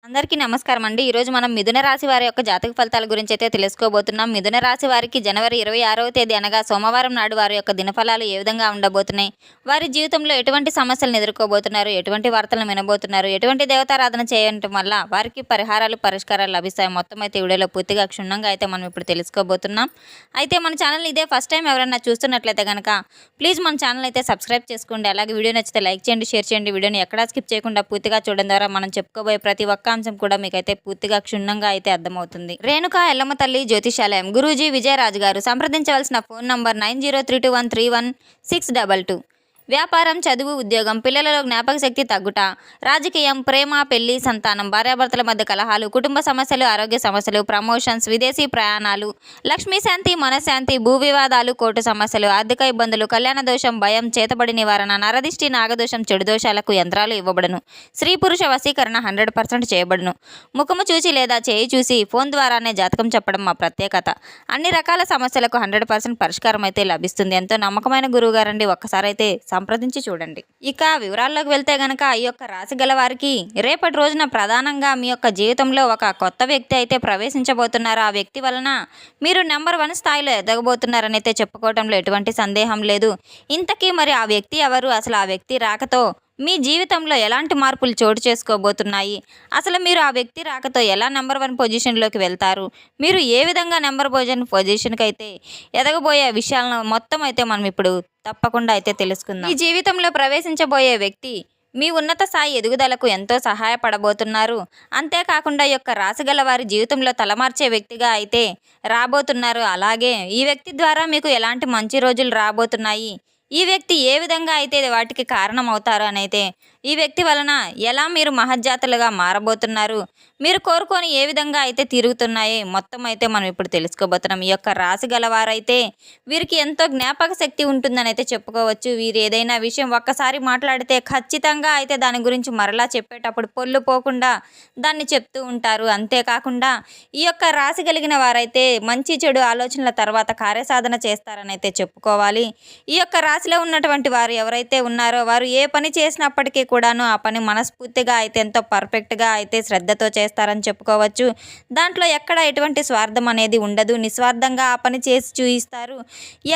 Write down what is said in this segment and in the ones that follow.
అందరికీ నమస్కారం అండి. ఈరోజు మనం మిథున రాశి వారి యొక్క జాతక ఫలితాల గురించి అయితే తెలుసుకోబోతున్నాం. మిథున రాశి వారికి జనవరి 26వ తేదీ అనగా సోమవారం నాడు వారి యొక్క దినఫలాలు ఏ విధంగా ఉండబోతున్నాయి, వారి జీవితంలో ఎటువంటి సమస్యలను ఎదుర్కోబోతున్నారు, ఎటువంటి వార్తలను వినబోతున్నారు, ఎటువంటి దేవతారాధన చేయడం వల్ల వారికి పరిష్కారాలు లభిస్తాయి, మొత్తం అయితే వీడియోలో పూర్తిగా క్షుణ్ణంగా అయితే మనం ఇప్పుడు తెలుసుకోబోతున్నాం. అయితే మన ఛానల్ ఇదే ఫస్ట్ టైం ఎవరైనా చూస్తున్నట్లయితే కనుక ప్లీజ్ మన ఛానల్ అయితే సబ్స్క్రైబ్ చేసుకోండి. అలాగే వీడియో నచ్చితే లైక్ చేయండి, షేర్ చేయండి. వీడియోని ఎక్కడా స్కిప్ చేయకుండా పూర్తిగా చూడడం ద్వారా మనం చెప్పుకోబోయే ప్రతి ఒక్క అంశం కూడా మీకైతే పూర్తిగా క్షుణ్ణంగా అయితే అర్థమవుతుంది. రేణుకా ఎల్లమ్మ తల్లి జ్యోతిషాలయం గురూజీ విజయరాజు గారు. సంప్రదించవలసిన ఫోన్ నంబర్ 9032131622. వ్యాపారం, చదువు, ఉద్యోగం, పిల్లలలో జ్ఞాపక శక్తి తగ్గుట, రాజకీయం, ప్రేమ, పెళ్లి, సంతానం, భార్యాభర్తల మధ్య కలహాలు, కుటుంబ సమస్యలు, ఆరోగ్య సమస్యలు, ప్రమోషన్స్, విదేశీ ప్రయాణాలు, లక్ష్మీశాంతి, మనశ్శాంతి, భూ వివాదాలు, కోర్టు సమస్యలు, ఆర్థిక ఇబ్బందులు, కళ్యాణ దోషం, భయం, చేతబడి నివారణ, నరదిష్టి, నాగదోషం, చెడు దోషాలకు యంత్రాలు ఇవ్వబడును. స్త్రీ పురుష వశీకరణ 100% చేయబడును. ముఖము చూసి లేదా చేయి చూసి ఫోన్ ద్వారానే జాతకం చెప్పడం మా ప్రత్యేకత. అన్ని రకాల సమస్యలకు 100% పరిష్కారం అయితే లభిస్తుంది. ఎంతో నమ్మకమైన గురువు గారండి. ఒక్కసారి అయితే సంప్రదించి చూడండి. ఇక వివరాల్లోకి వెళ్తే గనక ఈ యొక్క రాశి గల వారికి రేపటి రోజున ప్రధానంగా మీ యొక్క జీవితంలో ఒక కొత్త వ్యక్తి అయితే ప్రవేశించబోతున్నారు. ఆ వ్యక్తి వలన మీరు నెంబర్ 1 స్థాయిలో ఎదగబోతున్నారని అయితే చెప్పుకోవడంలో ఎటువంటి సందేహం లేదు. ఇంతకీ మరి ఆ వ్యక్తి ఎవరు, అసలు ఆ వ్యక్తి రాకతో మీ జీవితంలో ఎలాంటి మార్పులు చోటు చేసుకోబోతున్నాయి, అసలు మీరు ఆ వ్యక్తి రాకతో ఎలా నెంబర్ 1 పొజిషన్లోకి వెళ్తారు, మీరు ఏ విధంగా నెంబర్ 1 పొజిషన్కి అయితే ఎదగబోయే విషయాలను మొత్తం అయితే మనం ఇప్పుడు తప్పకుండా అయితే తెలుసుకుందాం. ఈ జీవితంలో ప్రవేశించబోయే వ్యక్తి మీ ఉన్నత స్థాయి ఎదుగుదలకు ఎంతో సహాయపడబోతున్నారు. అంతేకాకుండా ఈ యొక్క రాశిగల వారి జీవితంలో తలమార్చే వ్యక్తిగా అయితే రాబోతున్నారు. అలాగే ఈ వ్యక్తి ద్వారా మీకు ఎలాంటి మంచి రోజులు రాబోతున్నాయి, ఈ వ్యక్తి ఏ విధంగా అయితే వాటికి కారణం అవుతారు అని అయితే ఈ వ్యక్తి వలన ఎలా మీరు మహజ్జాతలుగా మారబోతున్నారు, మీరు కోరుకొని ఏ విధంగా అయితే తిరుగుతున్నాయి మొత్తం అయితే మనం ఇప్పుడు తెలుసుకోబోతున్నాం. ఈ యొక్క రాశి గలవారైతే వీరికి ఎంతో జ్ఞాపక శక్తి ఉంటుందని అయితే చెప్పుకోవచ్చు. వీరు ఏదైనా విషయం ఒక్కసారి మాట్లాడితే ఖచ్చితంగా అయితే దాని గురించి మరలా చెప్పేటప్పుడు పొల్లు పోకుండా దాన్ని చెప్తూ ఉంటారు. అంతేకాకుండా ఈ యొక్క రాశి కలిగిన వారైతే మంచి చెడు ఆలోచనల తర్వాత కార్యసాధన చేస్తారని అయితే చెప్పుకోవాలి. ఈ యొక్క రాశిలో ఉన్నటువంటి వారు ఎవరైతే ఉన్నారో వారు ఏ పని చేసినప్పటికీ కూడాను ఆ పని మనస్ఫూర్తిగా అయితే ఎంతో పర్ఫెక్ట్గా అయితే శ్రద్ధతో చేస్తారని చెప్పుకోవచ్చు. దాంట్లో ఎక్కడ ఎటువంటి స్వార్థం అనేది ఉండదు. నిస్వార్థంగా ఆ పని చేసి చూయిస్తారు.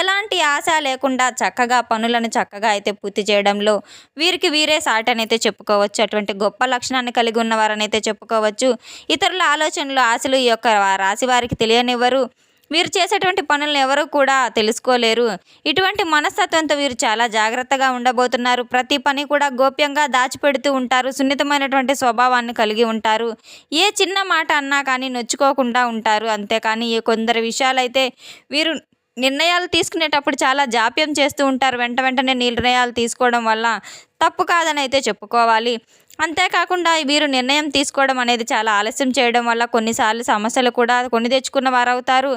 ఎలాంటి ఆశ లేకుండా చక్కగా పనులను చక్కగా అయితే పూర్తి చేయడంలో వీరికి వీరే సాటి అని అయితే చెప్పుకోవచ్చు. అటువంటి గొప్ప లక్షణాన్ని కలిగి ఉన్నవారని అయితే చెప్పుకోవచ్చు. ఇతరుల ఆలోచనలు, ఆశలు ఈ యొక్క రాశి వారికి తెలియనివ్వరు. వీరు చేసేటువంటి పనులను ఎవరు కూడా తెలుసుకోలేరు. ఇటువంటి మనస్తత్వంతో వీరు చాలా జాగ్రత్తగా ఉండబోతున్నారు. ప్రతి పని కూడా గోప్యంగా దాచిపెడుతూ ఉంటారు. సున్నితమైనటువంటి స్వభావాన్ని కలిగి ఉంటారు. ఏ చిన్న మాట అన్నా కానీ నొచ్చుకోకుండా ఉంటారు. అంతేకాని కొందరు విషయాలైతే వీరు నిర్ణయాలు తీసుకునేటప్పుడు చాలా జాప్యం చేస్తూ ఉంటారు. వెంటనే నిర్ణయాలు తీసుకోవడం వల్ల తప్పు కాదని అయితే చెప్పుకోవాలి. అంతేకాకుండా వీరు నిర్ణయం తీసుకోవడం అనేది చాలా ఆలస్యం చేయడం వల్ల కొన్నిసార్లు సమస్యలు కూడా కొని తెచ్చుకున్న వారవుతారు.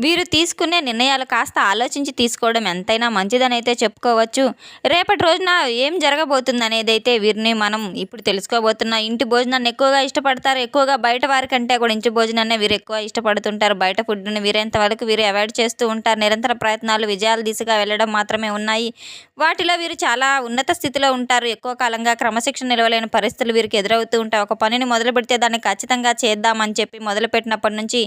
వీరు తీసుకునే నిర్ణయాలు కాస్త ఆలోచించి తీసుకోవడం ఎంతైనా మంచిదని అయితే చెప్పుకోవచ్చు. రేపటి రోజున ఏం జరగబోతుంది అనేది అయితే వీరిని మనం ఇప్పుడు తెలుసుకోబోతున్నాం. ఇంటి భోజనాన్ని ఎక్కువగా ఇష్టపడతారు. ఎక్కువగా బయట వారి కంటే కూడా ఇంటి భోజనాన్ని వీరు ఎక్కువ ఇష్టపడుతుంటారు. బయట ఫుడ్ని వీరంతవరకు వీరు అవాయిడ్ చేస్తూ ఉంటారు. నిరంతర ప్రయత్నాలు విజయాల దిశగా వెళ్ళడం మాత్రమే ఉన్నాయి. వాటిలో వీరు చాలా ఉన్నత స్థితిలో ఉంటారు. ఎక్కువ కాలంగా క్రమశిక్షణ నిలవలేని పరిస్థితులు వీరికి ఎదురవుతూ ఉంటాయి. ఒక పనిని మొదలు పెడితే దాన్ని ఖచ్చితంగా చేద్దామని చెప్పి మొదలుపెట్టినప్పటి నుంచి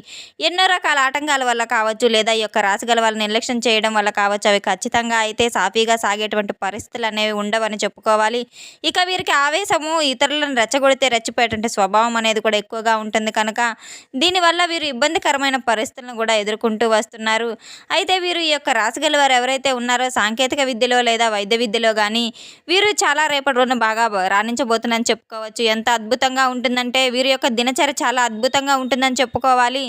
ఎన్నో రకాల ఆటంకాల వల్ల కావచ్చు, లేదా ఈ యొక్క రాశి గల వాళ్ళని నిర్లక్ష్యం చేయడం వల్ల కావచ్చు, అవి ఖచ్చితంగా అయితే సాఫీగా సాగేటువంటి పరిస్థితులు అనేవి ఉండవని చెప్పుకోవాలి. ఇక వీరికి ఆవేశము, ఇతరులను రెచ్చగొడితే రెచ్చిపోయేటువంటి స్వభావం అనేది కూడా ఎక్కువగా ఉంటుంది కనుక దీనివల్ల వీరు ఇబ్బందికరమైన పరిస్థితులను కూడా ఎదుర్కొంటూ వస్తున్నారు. అయితే వీరు ఈ యొక్క రాశి గల వారు ఎవరైతే ఉన్నారో సాంకేతిక విద్యలో లేదా వైద్య విద్యలో కానీ వీరు చాలా రేపటి రోజున బాగా రాణించబోతున్నారని చెప్పుకోవచ్చు. ఎంత అద్భుతంగా ఉంటుందంటే వీరి యొక్క దినచర్య చాలా అద్భుతంగా ఉంటుందని చెప్పుకోవాలి.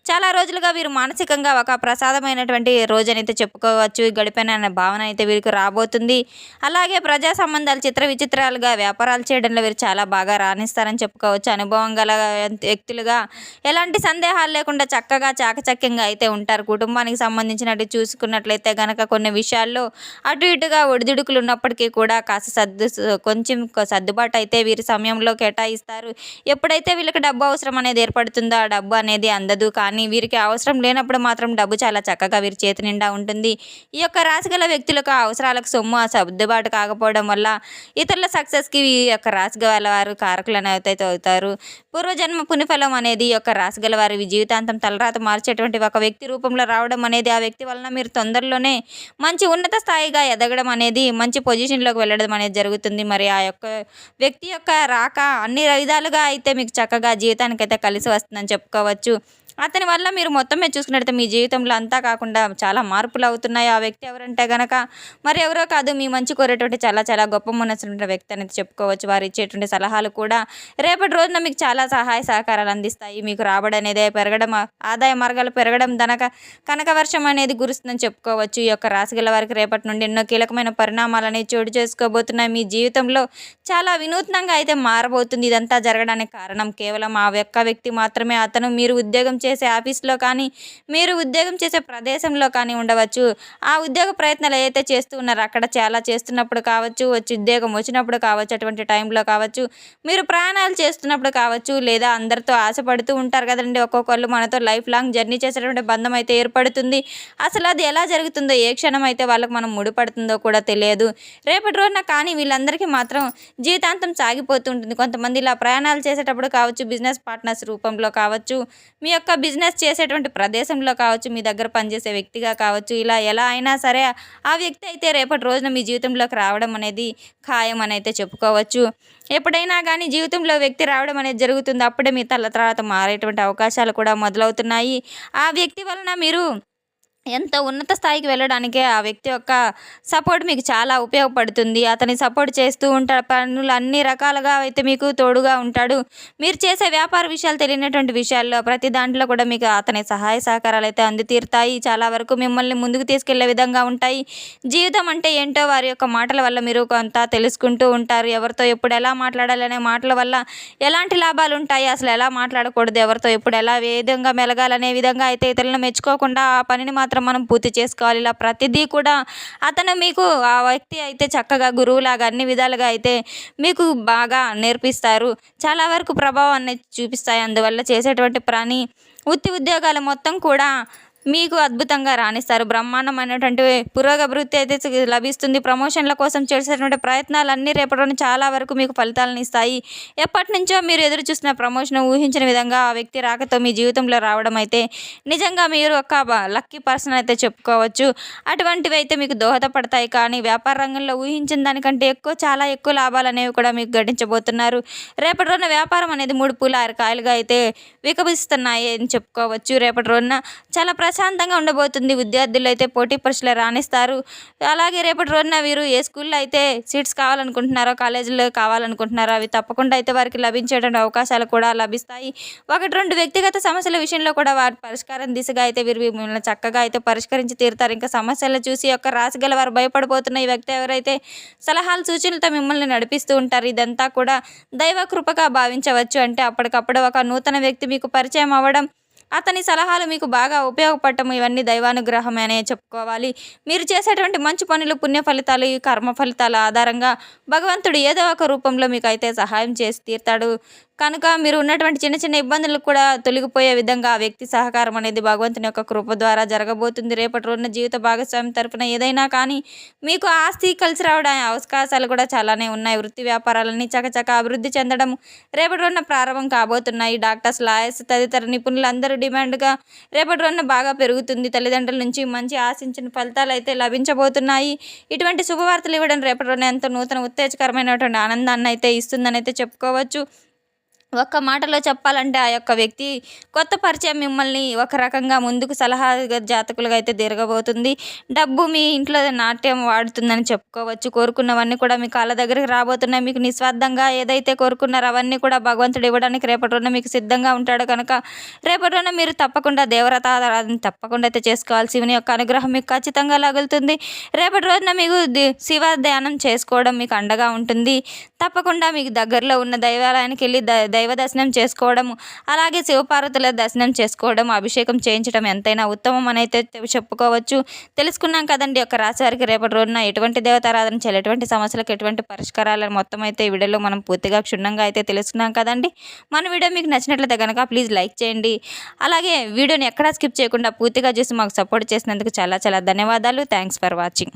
చాలా రోజులుగా వీరు మానసికంగా ఒక ప్రసాదమైనటువంటి రోజు అయితే చెప్పుకోవచ్చు. గడిపిన అనే భావన అయితే వీరికి రాబోతుంది. అలాగే ప్రజా సంబంధాలు చిత్ర విచిత్రాలుగా వ్యాపారాలు చేయడంలో వీరు చాలా బాగా రాణిస్తారని చెప్పుకోవచ్చు. అనుభవం గల వ్యక్తులుగా ఎలాంటి సందేహాలు లేకుండా చక్కగా చాకచక్యంగా అయితే ఉంటారు. కుటుంబానికి సంబంధించినట్టు చూసుకున్నట్లయితే కనుక కొన్ని విషయాల్లో అటు ఇటుగా ఒడిదుడుకులు ఉన్నప్పటికీ కూడా కాస్త కొంచెం సర్దుబాటు అయితే వీరి సమయంలో కేటాయిస్తారు. ఎప్పుడైతే వీళ్ళకి డబ్బు అవసరం అనేది ఏర్పడుతుందో ఆ డబ్బు అనేది అందదు. కానీ వీరికి అవసరం లేనప్పుడు మాత్రం డబ్బు చాలా చక్కగా వీరి చేతి నిండా ఉంటుంది. ఈ యొక్క రాశిగల వ్యక్తులకు ఆ అవసరాలకు సొమ్ము సర్దుబాటు కాకపోవడం వల్ల ఇతరుల సక్సెస్కి ఈ యొక్క రాశిగల వారు కారకులను అయితే అవుతారు. పూర్వజన్మ పుణ్యఫలం అనేది ఈ యొక్క రాశిగల వారి జీవితాంతం తలరాత మార్చేటువంటి ఒక వ్యక్తి రూపంలో రావడం అనేది ఆ వ్యక్తి వలన మీరు తొందరలోనే మంచి ఉన్నత స్థాయిగా ఎదగడం అనేది, మంచి పొజిషన్లోకి వెళ్ళడం అనేది జరుగుతుంది. మరి ఆ యొక్క వ్యక్తి యొక్క రాక అన్ని విధాలుగా అయితే మీకు చక్కగా జీవితానికైతే కలిసి వస్తుందని చెప్పుకోవచ్చు. అతని వల్ల మీరు మొత్తం మీద చూసుకున్నట్లయితే మీ జీవితంలో అంతా కాకుండా చాలా మార్పులు అవుతున్నాయి. ఆ వ్యక్తి ఎవరంటే గనక మరి ఎవరో కాదు, మీ మంచి కోరేటువంటి చాలా చాలా గొప్ప మనసున్న వ్యక్తి అనేది చెప్పుకోవచ్చు. వారు ఇచ్చేటువంటి సలహాలు కూడా రేపటి రోజున మీకు చాలా సహాయ సహకారాలు అందిస్తాయి. మీకు రాబడి అనేది పెరగడం, ఆదాయ మార్గాలు పెరగడం, కనక వర్షం అనేది కురుస్తుందని చెప్పుకోవచ్చు. ఈ యొక్క రాశిగల వారికి రేపటి నుండి ఎన్నో కీలకమైన పరిణామాలు అనేవి చోటు చేసుకోబోతున్నాయి. మీ జీవితంలో చాలా వినూత్నంగా అయితే మారబోతుంది. ఇదంతా జరగడానికి కారణం కేవలం ఆ ఒక్క వ్యక్తి మాత్రమే. అతను మీరు ఉద్యోగం చేసే ఆఫీస్లో కానీ, మీరు ఉద్యోగం చేసే ప్రదేశంలో కానీ ఉండవచ్చు. ఆ ఉద్యోగ ప్రయత్నాలు ఏదైతే చేస్తూ ఉన్నారో అక్కడ చాలా చేస్తున్నప్పుడు కావచ్చు, ఉద్యోగం వచ్చినప్పుడు కావచ్చు, అటువంటి టైంలో కావచ్చు, మీరు ప్రయాణాలు చేస్తున్నప్పుడు కావచ్చు, లేదా అందరితో ఆశపడుతూ ఉంటారు కదండి. ఒక్కొక్కళ్ళు మనతో లైఫ్ లాంగ్ జర్నీ చేసేటువంటి బంధం అయితే ఏర్పడుతుంది. అసలు అది ఎలా జరుగుతుందో, ఏ క్షణం అయితే వాళ్ళకి మనం ముడిపడుతుందో కూడా తెలియదు రేపటి రోజున. కానీ వీళ్ళందరికీ మాత్రం జీవితాంతం సాగిపోతూ ఉంటుంది. కొంతమంది ఇలా ప్రయాణాలు చేసేటప్పుడు కావచ్చు, బిజినెస్ పార్ట్నర్స్ రూపంలో కావచ్చు, మీ యొక్క బిజినెస్ చేసేటువంటి ప్రదేశంలో కావచ్చు, మీ దగ్గర పనిచేసే వ్యక్తిగా కావచ్చు, ఇలా ఎలా అయినా సరే ఆ వ్యక్తి అయితే రేపటి రోజున మీ జీవితంలోకి రావడం అనేది ఖాయం అని అయితే చెప్పుకోవచ్చు. ఎప్పుడైనా కానీ జీవితంలో వ్యక్తి రావడం అనేది జరుగుతుంది. అప్పుడే మీ తర్వాత మారేటువంటి అవకాశాలు కూడా మొదలవుతున్నాయి. ఆ వ్యక్తి వలన మీరు ఎంతో ఉన్నత స్థాయికి వెళ్ళడానికే ఆ వ్యక్తి యొక్క సపోర్ట్ మీకు చాలా ఉపయోగపడుతుంది. అతని సపోర్ట్ చేస్తూ ఉంటాడు. పనులు అన్ని రకాలుగా అయితే మీకు తోడుగా ఉంటాడు. మీరు చేసే వ్యాపార విషయాలు, తెలియనటువంటి విషయాల్లో ప్రతి దాంట్లో కూడా మీకు అతని సహాయ సహకారాలు అయితే తీరుతాయి. చాలా వరకు మిమ్మల్ని ముందుకు తీసుకెళ్లే విధంగా ఉంటాయి. జీవితం అంటే ఏంటో వారి యొక్క మాటల వల్ల మీరు కొంత తెలుసుకుంటూ ఉంటారు. ఎవరితో ఎప్పుడు ఎలా మాట్లాడాలనే మాటల వల్ల ఎలాంటి లాభాలు ఉంటాయి, అసలు ఎలా మాట్లాడకూడదు, ఎవరితో ఎప్పుడు ఎలా ఏ విధంగా మెలగాలనే విధంగా అయితే ఇతరులను మెచ్చుకోకుండా ఆ పనిని మాత్రం మనం పూర్తి చేసుకోవాలి. ఇలా ప్రతిదీ కూడా అతను మీకు, ఆ వ్యక్తి అయితే చక్కగా గురువులాగా అన్ని విధాలుగా అయితే మీకు బాగా నేర్పిస్తారు. చాలా వరకు ప్రభావాన్ని చూపిస్తాయి. అందువల్ల చేసేటువంటి పని, ఉద్యోగాలు మొత్తం కూడా మీకు అద్భుతంగా రాణిస్తారు. బ్రహ్మాండమైనటువంటి పురోగభివృద్ధి అయితే లభిస్తుంది. ప్రమోషన్ల కోసం చేసేటువంటి ప్రయత్నాలన్నీ రేపటి చాలా వరకు మీకు ఫలితాలను ఇస్తాయి. ఎప్పటి నుంచో మీరు ఎదురు చూసిన ప్రమోషన్ ఊహించిన విధంగా ఆ వ్యక్తి రాకతో మీ జీవితంలో రావడం అయితే నిజంగా మీరు ఒక లక్కీ పర్సన్ అయితే చెప్పుకోవచ్చు. అటువంటివి అయితే మీకు దోహదపడతాయి. కానీ వ్యాపార రంగంలో ఊహించిన దానికంటే చాలా ఎక్కువ లాభాలు అనేవి కూడా మీకు గడించబోతున్నారు. రేపటి రోజున వ్యాపారం అనేది 3 పూల 6 కాయలుగా అయితే వికసిస్తున్నాయి అని చెప్పుకోవచ్చు. రేపటి రోజున చాలా ప్రశాంతంగా ఉండబోతుంది. విద్యార్థులు అయితే పోటీ పరీక్షలు రాణిస్తారు. అలాగే రేపటి రోజున వీరు ఏ స్కూల్లో అయితే సీట్స్ కావాలనుకుంటున్నారో, కాలేజీలో కావాలనుకుంటున్నారో అవి తప్పకుండా అయితే వారికి లభించేటువంటి అవకాశాలు కూడా లభిస్తాయి. 1-2 వ్యక్తిగత సమస్యల విషయంలో కూడా వారి పరిష్కారం దిశగా అయితే వీరు మిమ్మల్ని చక్కగా అయితే పరిష్కరించి తీరుతారు. ఇంకా సమస్యలు చూసి యొక్క రాశిగల వారు భయపడిపోతున్న ఈ వ్యక్తి ఎవరైతే సలహాలు సూచనలతో మిమ్మల్ని నడిపిస్తూ ఉంటారు. ఇదంతా కూడా దైవ కృపగా భావించవచ్చు. అంటే అప్పటికప్పుడు ఒక నూతన వ్యక్తి మీకు పరిచయం అవ్వడం, అతని సలహాలు మీకు బాగా ఉపయోగపడటం, ఇవన్నీ దైవానుగ్రహమే అనే చెప్పుకోవాలి. మీరు చేసేటువంటి మంచి పనులు, పుణ్య ఫలితాలు, ఈ కర్మ ఫలితాల ఆధారంగా భగవంతుడు ఏదో ఒక రూపంలో మీకు అయితే సహాయం చేసి తీరుతాడు. కనుక మీరు ఉన్నటువంటి చిన్న చిన్న ఇబ్బందులు కూడా తొలగిపోయే విధంగా ఆ వ్యక్తి సహకారం అనేది భగవంతుని యొక్క కృప ద్వారా జరగబోతుంది. రేపటి రోజున జీవిత భాగస్వామి తరపున ఏదైనా కానీ మీకు ఆస్తి కలిసి రావడానికి అవకాశాలు కూడా చాలానే ఉన్నాయి. వృత్తి వ్యాపారాలన్నీ చకచక అభివృద్ధి చెందడం రేపటి రోజున ప్రారంభం కాబోతున్నాయి. డాక్టర్స్, లాయర్స్ తదితర నిపుణులందరూ డిమాండ్గా రేపటి రోజున బాగా పెరుగుతుంది. తల్లిదండ్రుల నుంచి మంచి ఆశించిన ఫలితాలు అయితే లభించబోతున్నాయి. ఇటువంటి శుభవార్తలు ఇవ్వడం రేపటి రోజున ఎంతో నూతన ఉత్తేజకరమైనటువంటి ఆనందాన్ని అయితే ఇస్తుందని అయితే చెప్పుకోవచ్చు. ఒక్క మాటలో చెప్పాలంటే ఆ యొక్క వ్యక్తి కొత్త పరిచయం మిమ్మల్ని ఒక రకంగా ముందుకు సలహా జాతకులుగా అయితే తిరగబోతుంది. డబ్బు మీ ఇంట్లో నాట్యం వాడుతుందని చెప్పుకోవచ్చు. కోరుకున్నవన్నీ కూడా మీ కాళ్ళ దగ్గరికి రాబోతున్నాయి. మీకు నిస్వార్థంగా ఏదైతే కోరుకున్నారో అవన్నీ కూడా భగవంతుడు ఇవ్వడానికి రేపటి రోజున మీకు సిద్ధంగా ఉంటాడు. కనుక రేపటి రోజున మీరు తప్పకుండా దేవరత ఆరాధన తప్పకుండా అయితే చేసుకోవాలి. శివుని యొక్క అనుగ్రహం మీకు ఖచ్చితంగా లగులుతుంది. రేపటి రోజున మీకు శివ ధ్యానం చేసుకోవడం మీకు అండగా ఉంటుంది. తప్పకుండా మీకు దగ్గరలో ఉన్న దైవాలయానికి వెళ్ళి దైవ దైవ దర్శనం చేసుకోవడం, అలాగే శివపార్వతుల దర్శనం చేసుకోవడం, అభిషేకం చేయించడం ఎంతైనా ఉత్తమం అని అయితే చెప్పుకోవచ్చు. తెలుసుకున్నాం కదండి ఒక రాశి వారికి రేపటి రోజున ఎటువంటి దేవతారాధన చేయాలి, ఎటువంటి సమస్యలకు ఎటువంటి పరిష్కారాలను మొత్తం అయితే ఈ వీడియోలో మనం పూర్తిగా క్షుణ్ణంగా అయితే తెలుసుకున్నాం కదండి. మన వీడియో మీకు నచ్చినట్లయితే కనుక ప్లీజ్ లైక్ చేయండి. అలాగే వీడియోని ఎక్కడా స్కిప్ చేయకుండా పూర్తిగా చూసి మాకు సపోర్ట్ చేసినందుకు చాలా చాలా ధన్యవాదాలు. Thanks for watching.